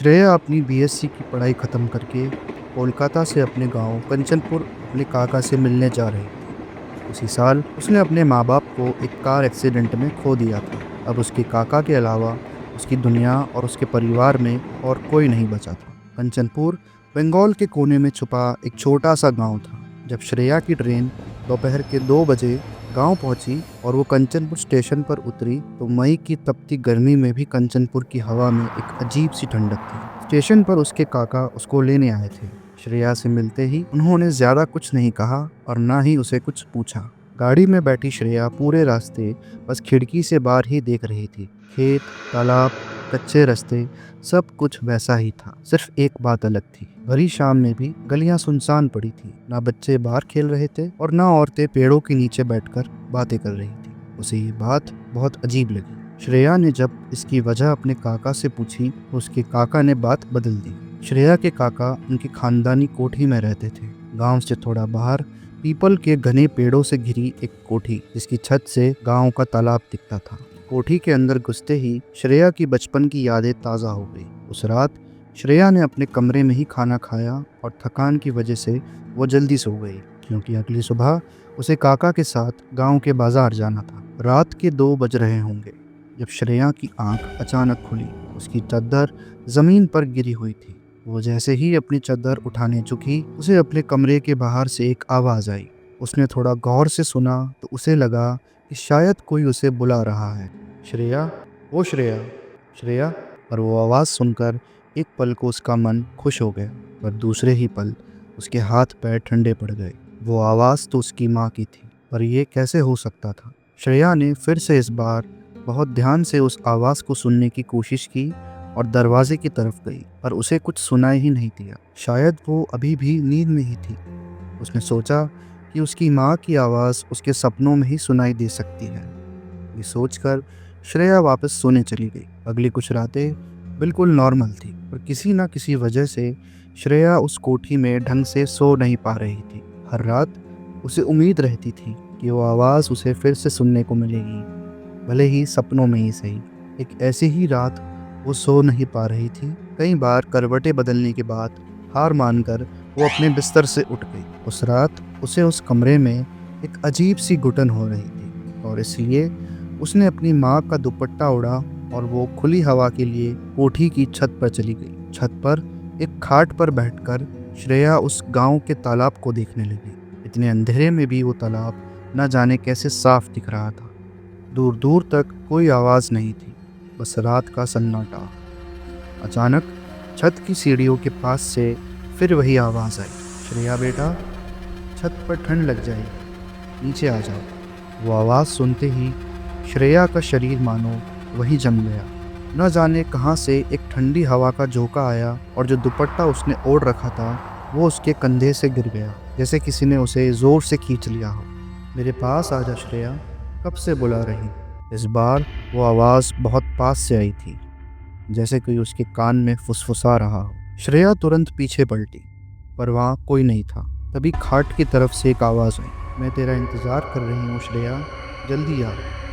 श्रेया अपनी बीएससी की पढ़ाई ख़त्म करके कोलकाता से अपने गांव कंचनपुर अपने काका से मिलने जा रही थी। उसी साल उसने अपने माँ बाप को एक कार एक्सीडेंट में खो दिया था। अब उसके काका के अलावा उसकी दुनिया और उसके परिवार में और कोई नहीं बचा था। कंचनपुर बंगाल के कोने में छुपा एक छोटा सा गांव था। जब श्रेया की ट्रेन दोपहर के 2 बजे गांव पहुंची और वो कंचनपुर स्टेशन पर उतरी तो मई की तपती गर्मी में भी कंचनपुर की हवा में एक अजीब सी ठंडक थी। स्टेशन पर उसके काका उसको लेने आए थे। श्रेया से मिलते ही उन्होंने ज्यादा कुछ नहीं कहा और ना ही उसे कुछ पूछा। गाड़ी में बैठी श्रेया पूरे रास्ते बस खिड़की से बाहर ही देख रही थी। खेत, तालाब, कच्चे रास्ते, सब कुछ वैसा ही था। सिर्फ एक बात अलग थी। भरी शाम में भी गलियां सुनसान पड़ी थी। ना बच्चे बाहर खेल रहे थे और ना औरतें पेड़ों के नीचे बैठकर बातें कर रही थी। उसे ये बात बहुत अजीब लगी। श्रेया ने जब इसकी वजह अपने काका से पूछी तो उसके काका ने बात बदल दी। श्रेया के काका उनकी खानदानी कोठी में रहते थे। गांव से थोड़ा बाहर पीपल के घने पेड़ों से घिरी एक कोठी, जिसकी छत से गांव का तालाब दिखता था। कोठी के अंदर घुसते ही श्रेया की बचपन की यादें ताज़ा हो गई। उस रात श्रेया ने अपने कमरे में ही खाना खाया और थकान की वजह से वो जल्दी सो गई, क्योंकि अगली सुबह उसे काका के साथ गांव के बाजार जाना था। रात के 2 बज रहे होंगे जब श्रेया की आंख अचानक खुली। उसकी चादर ज़मीन पर गिरी हुई थी। वो जैसे ही अपनी चादर उठाने झुकी, उसे अपने कमरे के बाहर से एक आवाज़ आई। उसने थोड़ा गौर से सुना तो उसे लगा कि शायद कोई उसे बुला रहा है। श्रेया, ओ श्रेया, श्रेया। पर वो आवाज़ सुनकर एक पल को उसका मन खुश हो गया, पर दूसरे ही पल उसके हाथ पैर ठंडे पड़ गए। वो आवाज़ तो उसकी माँ की थी, पर यह कैसे हो सकता था? श्रेया ने फिर से इस बार बहुत ध्यान से उस आवाज़ को सुनने की कोशिश की और दरवाजे की तरफ गई, पर उसे कुछ सुनाई ही नहीं दिया। शायद वो अभी भी नींद में ही थी। उसने सोचा कि उसकी माँ की आवाज़ उसके सपनों में ही सुनाई दे सकती है। ये सोचकर श्रेया वापस सोने चली गई। अगली कुछ रातें बिल्कुल नॉर्मल थी, पर किसी ना किसी वजह से श्रेया उस कोठी में ढंग से सो नहीं पा रही थी। हर रात उसे उम्मीद रहती थी कि वो आवाज़ उसे फिर से सुनने को मिलेगी, भले ही सपनों में ही सही। एक ऐसी ही रात वो सो नहीं पा रही थी। कई बार करवटें बदलने के बाद हार मानकर वो अपने बिस्तर से उठ गई। उस रात उसे उस कमरे में एक अजीब सी घुटन हो रही थी और इसलिए उसने अपनी माँ का दुपट्टा ओढ़ा और वो खुली हवा के लिए कोठी की छत पर चली गई। छत पर एक खाट पर बैठकर श्रेया उस गांव के तालाब को देखने लगी। इतने अंधेरे में भी वो तालाब न जाने कैसे साफ दिख रहा था। दूर दूर तक कोई आवाज़ नहीं थी, बस रात का सन्नाटा। अचानक छत की सीढ़ियों के पास से फिर वही आवाज़ आई, श्रेया बेटा, छत पर ठंड लग जाएगी, नीचे आ जाओ। वो आवाज़ सुनते ही श्रेया का शरीर मानो वहीं जम गया। न जाने कहाँ से एक ठंडी हवा का झोंका आया और जो दुपट्टा उसने ओढ़ रखा था वो उसके कंधे से गिर गया, जैसे किसी ने उसे ज़ोर से खींच लिया हो। मेरे पास आजा श्रेया, कब से बुला रही। इस बार वो आवाज़ बहुत पास से आई थी, जैसे कोई उसके कान में फुसफुसा रहा हो। श्रेया तुरंत पीछे पलटी, पर वहाँ कोई नहीं था। तभी खाट की तरफ से एक आवाज़ आई, मैं तेरा इंतज़ार कर रही हूँ श्रेया, जल्दी आ।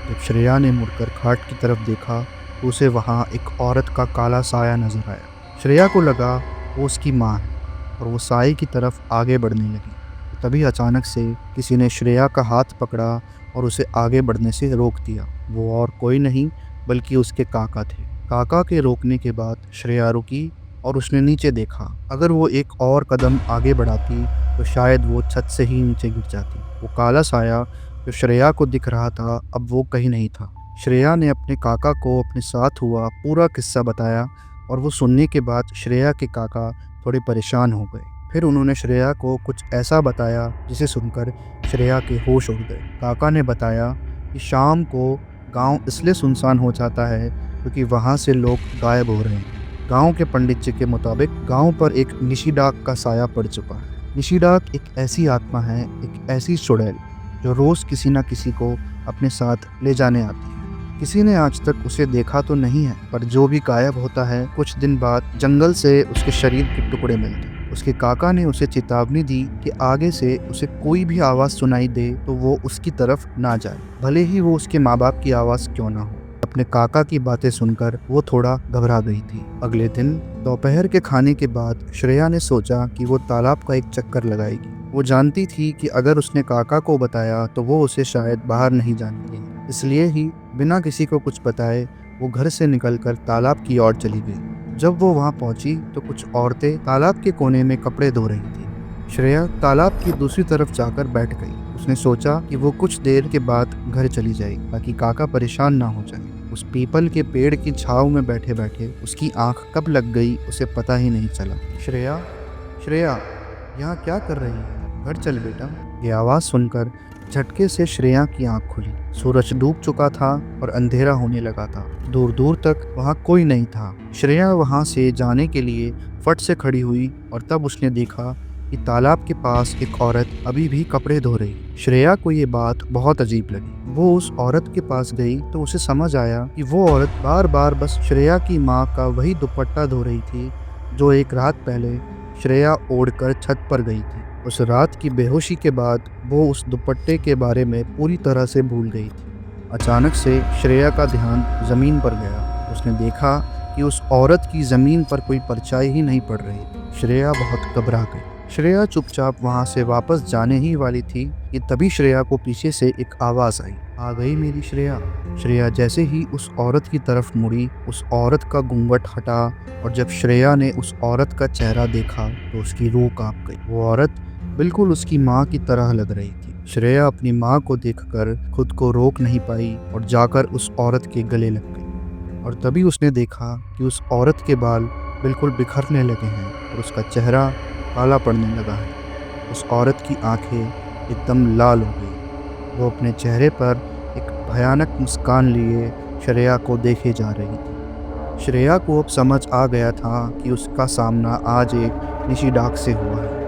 जब श्रेया ने मुड़कर खाट की तरफ देखा तो उसे वहाँ एक औरत का काला साया नजर आया। श्रेया को लगा वो उसकी माँ है और वो साए की तरफ आगे बढ़ने लगी। तभी अचानक से किसी ने श्रेया का हाथ पकड़ा और उसे आगे बढ़ने से रोक दिया। वो और कोई नहीं बल्कि उसके काका थे। काका के रोकने के बाद श्रेया रुकी और उसने नीचे देखा। अगर वो एक और कदम आगे बढ़ाती तो शायद वो छत से ही नीचे गिर जाती। वो काला साया जो श्रेया को दिख रहा था अब वो कहीं नहीं था। श्रेया ने अपने काका को अपने साथ हुआ पूरा किस्सा बताया और वो सुनने के बाद श्रेया के काका थोड़े परेशान हो गए। फिर उन्होंने श्रेया को कुछ ऐसा बताया जिसे सुनकर श्रेया के होश उड़ गए। काका ने बताया कि शाम को गांव इसलिए सुनसान हो जाता है क्योंकि वहां से लोग गायब हो रहे हैं। गांव के पंडित जी के मुताबिक गांव पर एक निशिडाक का साया पड़ चुका है। निशिडाक एक ऐसी आत्मा है, एक ऐसी चुड़ैल जो रोज़ किसी न किसी को अपने साथ ले जाने आती है। किसी ने आज तक उसे देखा तो नहीं है, पर जो भी गायब होता है कुछ दिन बाद जंगल से उसके शरीर के टुकड़े मिलते हैं। उसके काका ने उसे चेतावनी दी कि आगे से उसे कोई भी आवाज़ सुनाई दे तो वो उसकी तरफ ना जाए, भले ही वो उसके माँ बाप की आवाज़ क्यों ना हो। अपने काका की बातें सुनकर वो थोड़ा घबरा गई थी। अगले दिन दोपहर के खाने के बाद श्रेया ने सोचा कि वो तालाब का एक चक्कर लगाएगी। वो जानती थी कि अगर उसने काका को बताया तो वो उसे शायद बाहर नहीं जाने देंगे, इसलिए ही बिना किसी को कुछ बताए वो घर से निकलकर तालाब की ओर चली गई। जब वो वहाँ पहुंची तो कुछ औरतें तालाब के कोने में कपड़े धो रही थी। श्रेया तालाब की दूसरी तरफ जाकर बैठ गई। उसने सोचा कि वो कुछ देर के बाद घर चली जाएगी ताकि काका परेशान ना हो जाए। उस पीपल के पेड़ की छांव में बैठे बैठे उसकी आंख कब लग गई उसे पता ही नहीं चला। श्रेया, श्रेया, यहाँ क्या कर रही है? घर चल बेटा। ये आवाज़ सुनकर झटके से श्रेया की आंख खुली। सूरज डूब चुका था और अंधेरा होने लगा था। दूर दूर तक वहाँ कोई नहीं था। श्रेया वहाँ से जाने के लिए फट से खड़ी हुई और तब उसने देखा कि तालाब के पास एक औरत अभी भी कपड़े धो रही। श्रेया को ये बात बहुत अजीब लगी। वो उस औरत के पास गई तो उसे समझ आया कि वो औरत बार बार बस श्रेया की माँ का वही दुपट्टा धो रही थी जो एक रात पहले श्रेया ओढ़कर छत पर गई थी। उस रात की बेहोशी के बाद वो उस दुपट्टे के बारे में पूरी तरह से भूल गई थी। अचानक से श्रेया का ध्यान जमीन पर गया। उसने देखा कि उस औरत की जमीन पर कोई परछाई ही नहीं पड़ रही थी। श्रेया बहुत घबरा गई। श्रेया चुपचाप वहां से वापस जाने ही वाली थी कि तभी श्रेया को पीछे से एक आवाज आई। आ गई मेरी श्रेया। श्रेया जैसे ही उस औरत की तरफ मुड़ी, उस औरत का घूंघट हटा और जब श्रेया ने उस औरत का चेहरा देखा तो उसकी रूह कांप गई। वो औरत बिल्कुल उसकी माँ की तरह लग रही थी। श्रेया अपनी माँ को देखकर खुद को रोक नहीं पाई और जाकर उस औरत के गले लग गई। और तभी उसने देखा कि उस औरत के बाल बिल्कुल बिखरने लगे हैं और उसका चेहरा काला पड़ने लगा है। उस औरत की आंखें एकदम लाल हो गई। वो अपने चेहरे पर एक भयानक मुस्कान लिए श्रेया को देखे जा रही थी। श्रेया को अब समझ आ गया था कि उसका सामना आज एक निशी डाक से हुआ है।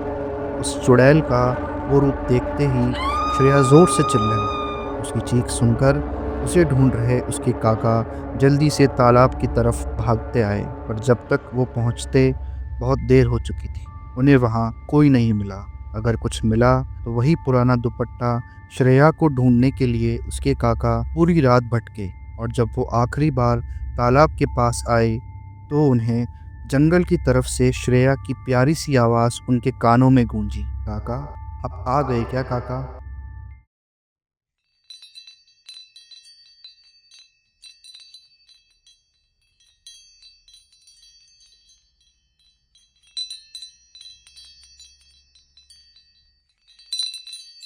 उस चुड़ैल का वो रूप देखते ही श्रेया जोर से चिल्लाई। उसकी चीख सुनकर उसे ढूंढ रहे उसके काका जल्दी से तालाब की तरफ भागते आए, पर जब तक वो पहुंचते बहुत देर हो चुकी थी। उन्हें वहाँ कोई नहीं मिला। अगर कुछ मिला तो वही पुराना दुपट्टा। श्रेया को ढूंढने के लिए उसके काका पूरी रात भटके और जब वो आखिरी बार तालाब के पास आए तो उन्हें जंगल की तरफ से श्रेया की प्यारी सी आवाज़ उनके कानों में गूंजी। काका, आप आ गए क्या काका?